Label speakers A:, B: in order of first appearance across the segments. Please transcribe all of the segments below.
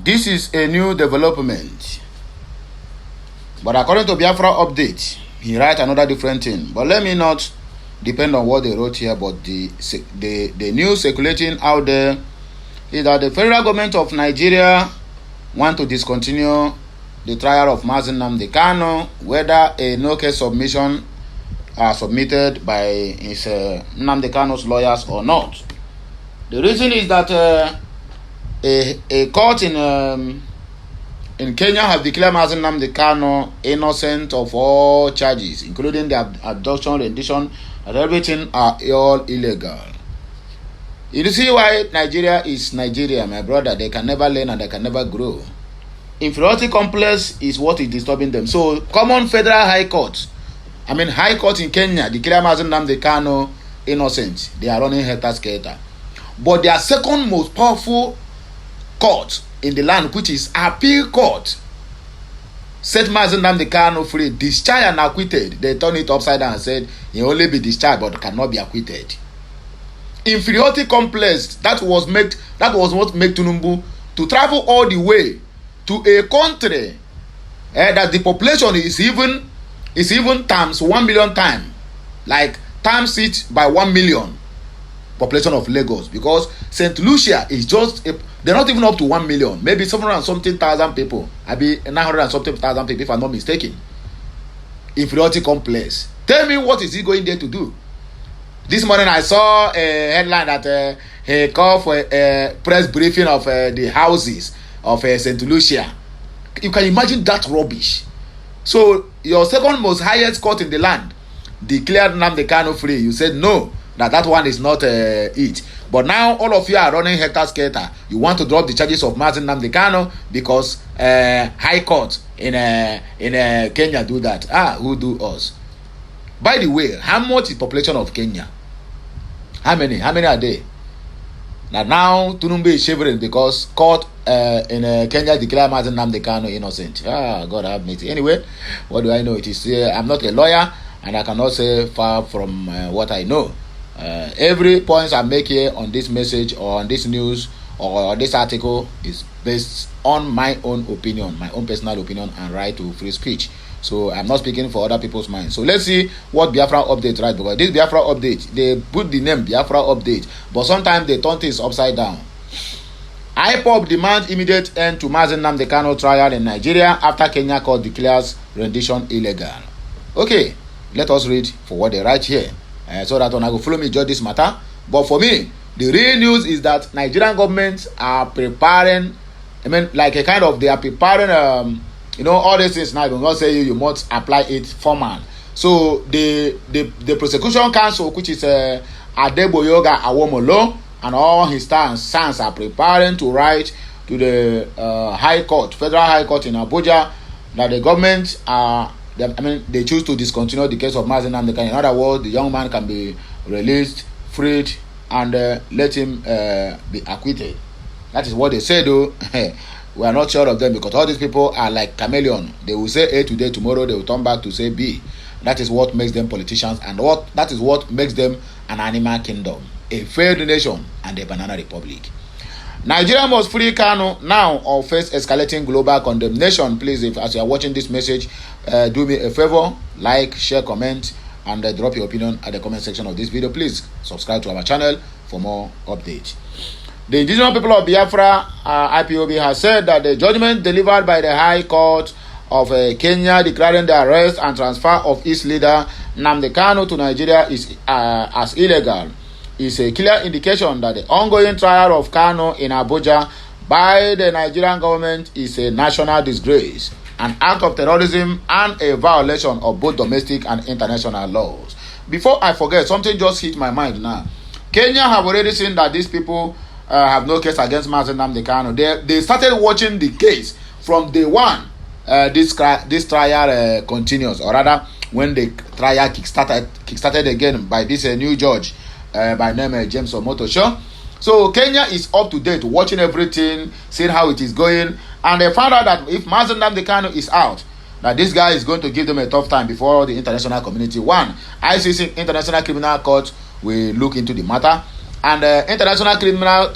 A: This is a new development. But according to Biafra update, he write another different thing. But let me not depend on what they wrote here. But the news circulating out there is that the federal government of Nigeria want to discontinue the trial of Mazi Nnamdi Kanu, whether a no-case submission are submitted by his Nnamdi Kanu's lawyers or not. The reason is that a court in Kenya have declared Mazi Nnamdi Kanu innocent of all charges, including the abduction, rendition, and everything are all illegal. You see why Nigeria is Nigeria, my brother. They can never learn and they can never grow. Inferiority complex is what is disturbing them. So, common federal high court, high court in Kenya declare Mazi Nnamdi Kanu innocent. They are running helter-skelter. But their second most powerful court in the land, which is appeal court, set Mazi Nnamdi Kanu free, discharged and acquitted. They turned it upside down and said he only be discharged but cannot be acquitted. Inferiority complex, that was what made Tinubu to travel all the way to a country that the population is even times 1 million times, like times it by 1 million population of Lagos, because St. Lucia is just they're not even up to 1 million, maybe 700 and something thousand people, maybe 900 and something thousand people if I'm not mistaken. Inferiority complex. Tell me, what is he going there to do? This morning I saw a headline that he called for a press briefing of the houses of St. Lucia. You can imagine that rubbish. So your second most highest court in the land declared Nnamdi Kanu free. You said no, that one is not it. But now all of you are running helter-skelter. You want to drop the charges of Mazi Nnamdi Kanu because high court in Kenya do that. Who do us? By the way, how much is population of Kenya? How many are they? Now Tinubu is shivering because court in Kenya declared Mazi Nnamdi Kanu innocent. God have mercy. Anyway, what do I know? It is I'm not a lawyer and I cannot say far from what I know. Every point I make here on this message or on this news or this article is based on my own opinion, my own personal opinion and right to free speech. So I'm not speaking for other people's minds. So let's see what Biafra update right, because this Biafra update, they put the name Biafra update, but sometimes they turn things upside down. IPOB demands immediate end to Mazi Nnamdi Kanu trial in Nigeria after Kenya court declares rendition illegal. Okay, let us read for what they write here, so that when I go follow me judge this matter. But for me, the real news is that Nigerian government are preparing. Like a kind of, they are preparing. All these things now. I will not say you must apply it formal. So the Prosecution Council, which is Adeboyoga Awomolo, and all his sons are preparing to write to the High Court, Federal High Court in Abuja, that the government they choose to discontinue the case of Mazi Nnamdi Kanu. In other words, the young man can be released, freed, and let him be acquitted. That is what they say, though. We are not sure of them, because all these people are like chameleon. They will say A today, tomorrow they will turn back to say B. That is what makes them politicians, and that is what makes them an animal kingdom, a failed nation, and a banana republic. Nigeria must free Kanu now or face escalating global condemnation. Please, if as you are watching this message, do me a favor, like, share, comment, and drop your opinion at the comment section of this video. Please subscribe to our channel for more updates. The indigenous people of Biafra, IPOB, has said that the judgment delivered by the High Court of Kenya declaring the arrest and transfer of its leader Nnamdi Kanu to Nigeria is as illegal is a clear indication that the ongoing trial of Kanu in Abuja by the Nigerian government is a national disgrace, an act of terrorism, and a violation of both domestic and international laws. Before I forget, something just hit my mind now. Kenya have already seen that these people have no case against Mazi Nnamdi Kanu. They started watching the case from day one. This trial continues, or rather, when the trial kickstarted again by this new judge by name James Omotosho. So Kenya is up to date, watching everything, seeing how it is going, and they found out that if Mazi Nnamdi Kanu is out, that this guy is going to give them a tough time before the international community. One, ICC, International Criminal Court, will look into the matter. And International Criminal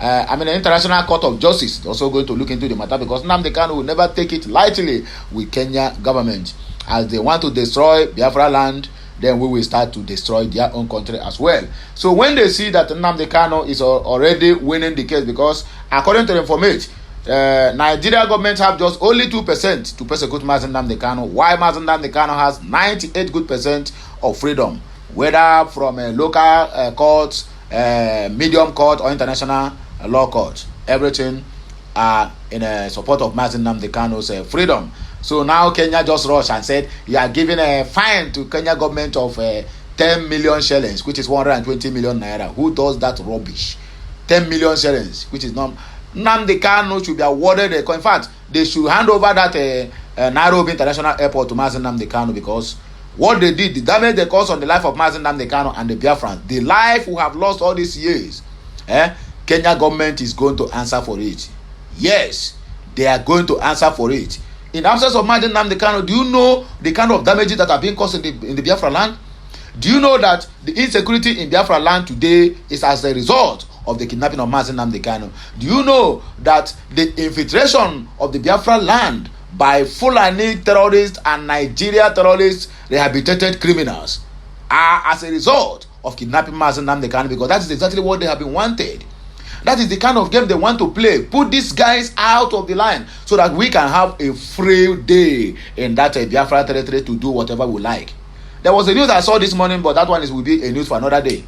A: the International Court of Justice is also going to look into the matter, because Nnamdi Kanu will never take it lightly with Kenya government. As they want to destroy Biafra land, then we will start to destroy their own country as well. So when they see that Nnamdi Kanu is already winning the case, because according to the information, Nigeria government have just only 2% to persecute Mazi Nnamdi Kanu, while Mazi Nnamdi Kanu has 98 good percent of freedom, whether from a local courts, medium court, or international law court. Everything in support of Mazi Nnamdi Kanu's freedom. So now Kenya just rushed and said you are giving a fine to Kenya government of 10 million shillings, which is 120 million naira. Who does that rubbish? 10 million shillings, which is not. Nnamdi Kanu should be awarded. In fact, they should hand over that Nairobi International Airport to Mazi Nnamdi Kanu, because what they did, the damage they caused on the life of Mazi Nnamdi Kanu and the Biafrans, the life we have lost all these years, Kenya government is going to answer for it. Yes, they are going to answer for it. In absence of Mazi Nnamdi Kanu, do you know the kind of damages that are being caused in the Biafra land? Do you know that the insecurity in Biafra land today is as a result of the kidnapping of Mazi Nnamdi Kanu? Do you know that the infiltration of the Biafra land by Fulani terrorists and Nigeria terrorists, rehabilitated criminals, are as a result of kidnapping Mazi Nnamdi Kanu? Because that is exactly what they have been wanted. That is the kind of game they want to play. Put these guys out of the line so that we can have a free day in that Biafra territory to do whatever we like. There was a news I saw this morning, but that one will be a news for another day.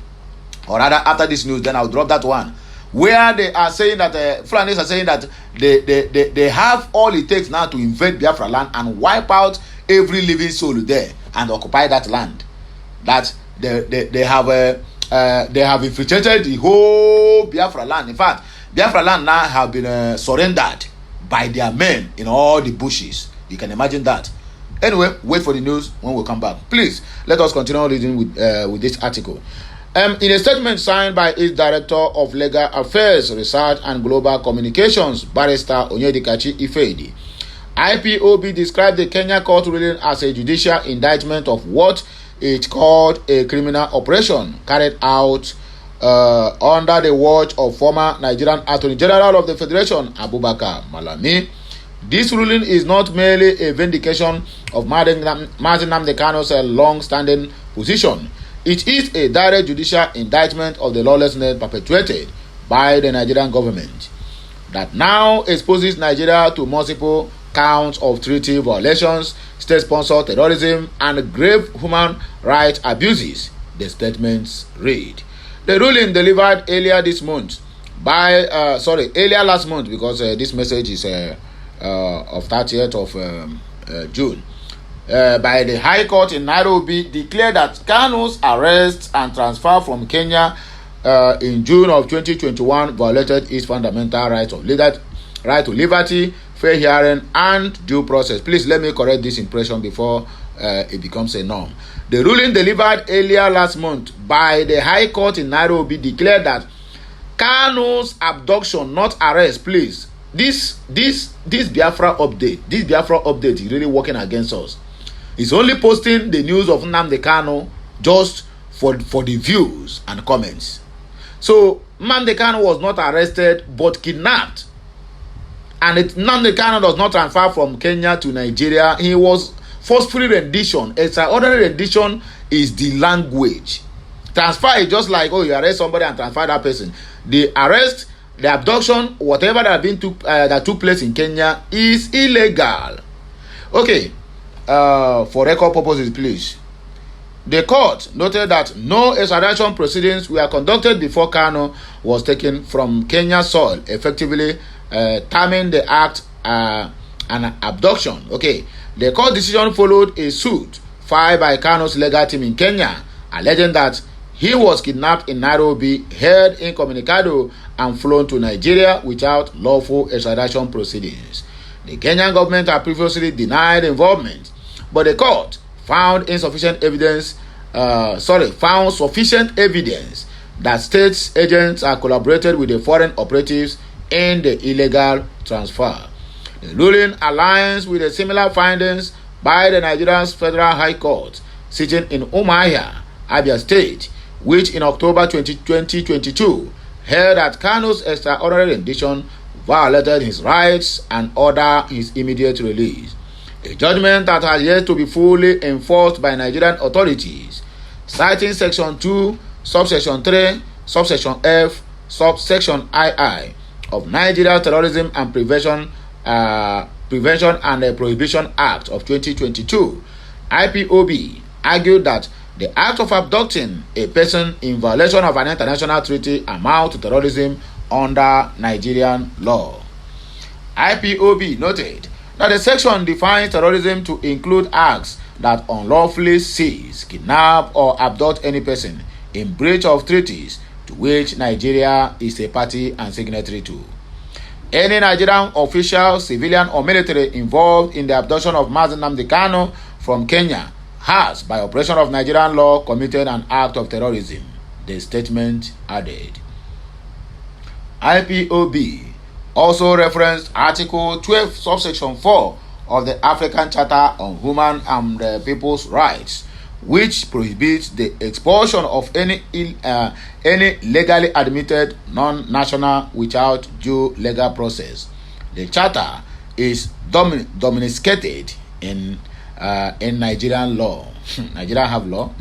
A: Or rather, after this news, then I'll drop that one. Where they are saying that, Fulanis are saying that they have all it takes now to invade Biafra land and wipe out every living soul there and occupy that land. That they have infiltrated the whole Biafra land. In fact, Biafra land now have been surrendered by their men in all the bushes. You can imagine that. Anyway, wait for the news when we come back. Please, let us continue reading with this article. In a statement signed by its Director of Legal Affairs, Research and Global Communications, Barrister Onyedikachi Ifedi, IPOB described the Kenya court ruling as a judicial indictment of what it called a criminal operation carried out under the watch of former Nigerian Attorney General of the Federation, Abubakar Malami. This ruling is not merely a vindication of Mazi Nnamdi Kanu's long-standing position. It is a direct judicial indictment of the lawlessness perpetuated by the Nigerian government that now exposes Nigeria to multiple counts of treaty violations, state-sponsored terrorism, and grave human rights abuses, the statements read. The ruling delivered earlier last month, because this message is of 30th of June, by the High Court in Nairobi, declared that Kanu's arrest and transfer from Kenya in June of 2021 violated his fundamental right to liberty, fair hearing, and due process. Please let me correct this impression before it becomes a norm. The ruling delivered earlier last month by the High Court in Nairobi declared that Kanu's abduction, not arrest, please. This Biafra update is really working against us. It's only posting the news of Nnamdi Kanu just for the views and comments. So Nnamdi Kanu was not arrested but kidnapped, and Nnamdi Kanu does not transfer from Kenya to Nigeria. He was forcefully rendition. Extraordinary rendition is the language. Transfer is just like, oh, you arrest somebody and transfer that person. The arrest, the abduction, whatever that took place in Kenya is illegal. Okay, for record purposes, please. The court noted that no extradition proceedings were conducted before Kanu was taken from Kenya soil, effectively terming the act an abduction. Okay, the court decision followed a suit filed by Kanu's legal team in Kenya, alleging that he was kidnapped in Nairobi, held incommunicado, and flown to Nigeria without lawful extradition proceedings. The Kenyan government had previously denied involvement, but the court found sufficient evidence that state agents are collaborated with the foreign operatives in the illegal transfer. The ruling aligns with the similar findings by the Nigerian Federal High Court sitting in Umuahia, Abia State, which in October 2022 held that Kanu's extraordinary rendition violated his rights and ordered his immediate release. A judgment that has yet to be fully enforced by Nigerian authorities, citing Section 2, Subsection 3, Subsection F, Subsection II of Nigeria Terrorism and Prevention and Prohibition Act of 2022, IPOB argued that the act of abducting a person in violation of an international treaty amounts to terrorism under Nigerian law. IPOB noted that the section defines terrorism to include acts that unlawfully seize, kidnap, or abduct any person in breach of treaties to which Nigeria is a party and signatory to. Any Nigerian official, civilian, or military involved in the abduction of Mazi Nnamdi Kanu from Kenya has, by operation of Nigerian law, committed an act of terrorism, the statement added. IPOB also referenced Article 12, Subsection 4 of the African Charter on Human and People's Rights, which prohibits the expulsion of any legally admitted non-national without due legal process. The charter is domesticated in Nigerian law. Nigeria have law.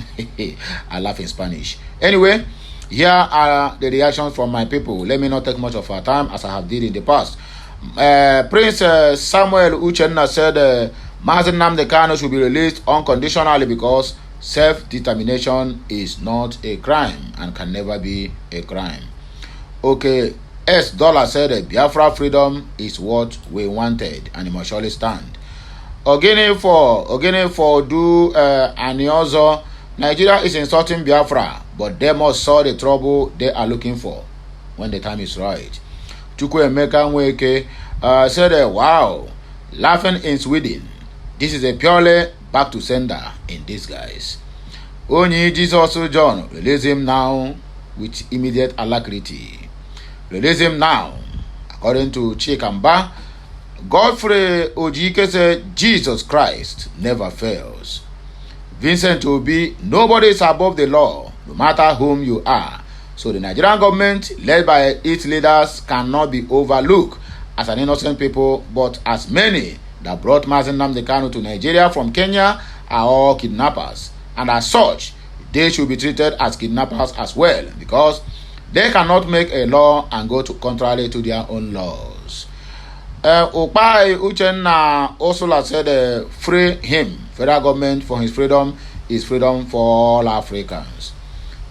A: I laugh in Spanish. Anyway, here are the reactions from my people. Let me not take much of our time as I have did in the past. Prince Samuel Uchenna said Mazi Nnamdi Kanu should be released unconditionally because self-determination is not a crime and can never be a crime. Okay, S. Dollar said Biafra freedom is what we wanted and it must surely stand. Ogene for do Aniozo, Nigeria is insulting Biafra, but they must solve the trouble they are looking for when the time is right. Chukwuemeka Nweke said, wow, laughing in Sweden. This is a purely back to sender in disguise. Only Jesus John, release him now with immediate alacrity. Release him now. According to Chikamba, Godfrey Ojike said, Jesus Christ never fails. Vincent Obi, nobody is above the law, no matter whom you are. So the Nigerian government, led by its leaders, cannot be overlooked as an innocent people, but as many that brought Mazi Nnamdi Kanu to Nigeria from Kenya are all kidnappers. And as such, they should be treated as kidnappers as well, because they cannot make a law and go contrary to their own laws. Okpai Uchenna Osula said, free him. Federal government for his freedom is freedom for all Africans.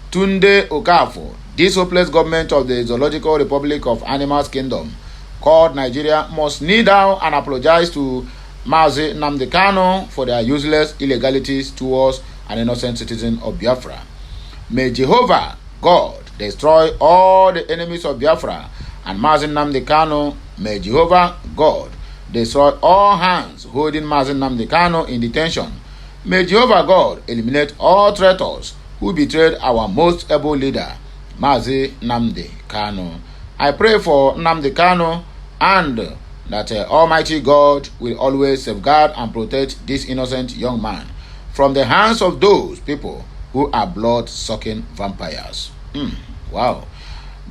A: Tunde Okafo, this hopeless government of the Zoological Republic of Animals Kingdom called Nigeria must kneel down and apologize to Mazi Nnamdi Kanu for their useless illegalities towards an innocent citizen of Biafra. May Jehovah God destroy all the enemies of Biafra and Mazi Nnamdi Kanu. May Jehovah God destroy all hands holding Mazi Nnamdi Kanu in detention. May Jehovah God eliminate all traitors who betrayed our most able leader, Mazi Nnamdi Kanu. I pray for Nnamdi Kanu and that Almighty God will always safeguard and protect this innocent young man from the hands of those people who are blood-sucking vampires. Wow.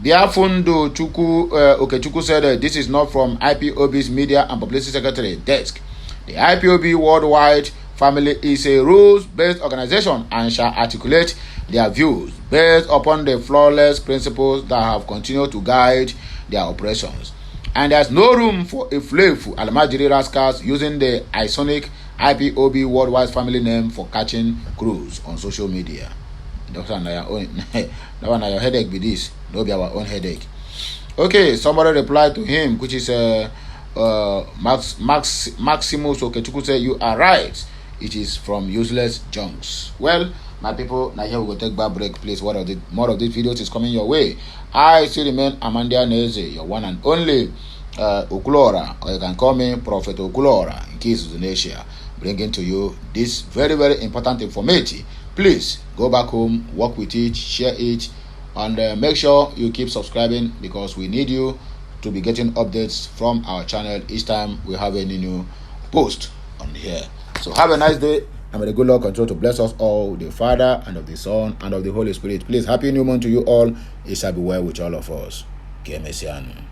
A: Biafundo Okechukwu said this is not from IPOB's Media and Publicity Secretary desk. The IPOB Worldwide Family is a rules-based organization and shall articulate their views based upon the flawless principles that have continued to guide their operations. And there's no room for a flavor Almajiri rascals using the Isonic IPOB Worldwide Family name for catching crews on social media. That one your headache be this. No be our own headache. Okay, somebody replied to him, which is Maximus Okechukwu said, you are right. It is from useless junks. Well, my people, now here we go take back break, please. More of these videos is coming your way. I still remain Amandia Neze, your one and only Okulora, or you can call me Prophet Okulora, in case of Indonesia, bringing to you this very, very important information. Please go back home, work with it, share it, and make sure you keep subscribing, because we need you to be getting updates from our channel each time we have any new post on here. So have a nice day. And may the good Lord continue to bless us all, the Father, and of the Son, and of the Holy Spirit. Please, happy new month to you all. It shall be well with all of us. MSE.